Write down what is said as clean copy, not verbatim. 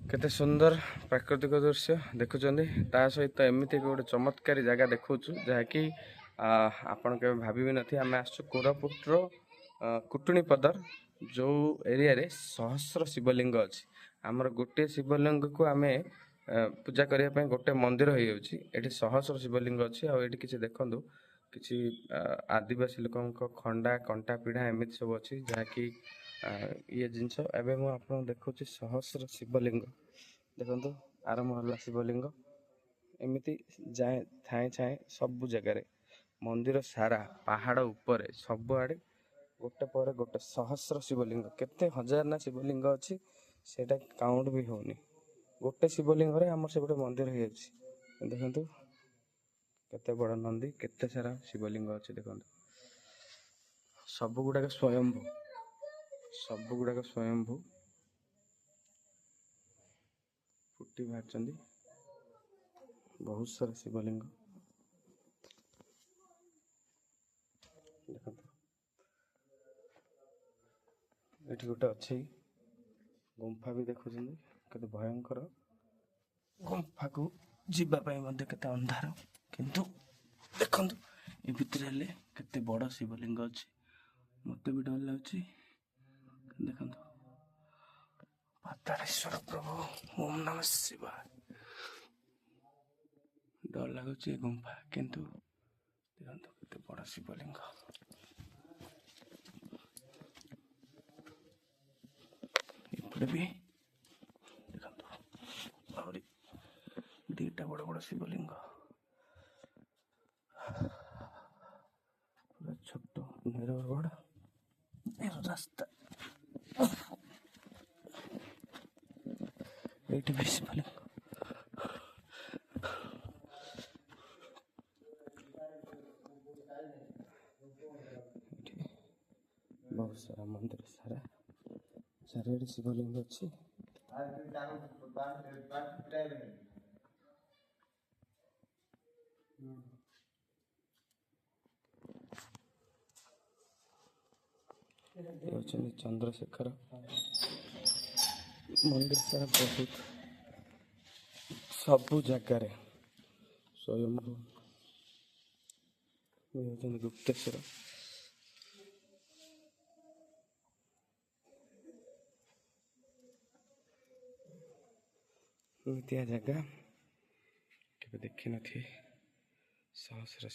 केते सुंदर प्राकृतिक दृश्य देखुं ता सहित एमती गोटे चमत्कारी जगह देखु जहाँकि आपण के भाभी नहीं आम आसु कोरापुटर कुटुणी पदर जो एरिया रे सहस्र शिवलिंग अच्छी आमर गोटे शिवलिंग को आम पूजा करने गोटे मंदिर हो जाए सहस्र शिवलिंग अच्छी आठ किसी देखु किसी आदिवासी लोक खंडा कंटा पीढ़ा एमती सब अच्छी जहाँकि ये जिनस एवं मुझे आपको देखा सहस्र शिवलिंग देखो आरंभ है शिवलिंग एमती जाए थाए छाए सब जगार मंदिर सारा पहाड़ उपर सब आड़े गोटे पर गोटे सहस्र शिवलिंग केते हजार ना शिवलिंग अच्छी सेटा काउंट भी होनी गोटे शिवलिंग आमर से गोटे मंदिर हो देखु केते बड़ नंदी केते सारा शिवलिंग अच्छी देखो सब गुड़ाक स्वयंभू सब गुड़ाक स्वयंभू फुटी बाहर बहुत सारा शिवलिंग देखो ये गोटे अच्छी गुंफा भी देखुं केते भयंकर गुंफा को जीवाई केते अंधार किंतु देखो ये भितर केते बड़ शिवलिंग अच्छी मत भी डर लगे देखो पातालेश्वर प्रभु ओम नमः शिवाय डर लगुच गुंफा किंतु देखो केते बड़ शिवलिंग भी देखो आहरी दीटा बड़ बड़ शिवलिंग पूरा छोट निरगढ़ रास्ता ये भी शिवलिंग बहुत सारा मंदिर सारा चारिआडे शिवलिंग अच्छी चंद्रशेखर मंदिर सारा बहुत सबु जगार स्वयंभू गुप्तेश्वर एमतिया जगह के देखी नी सहस्र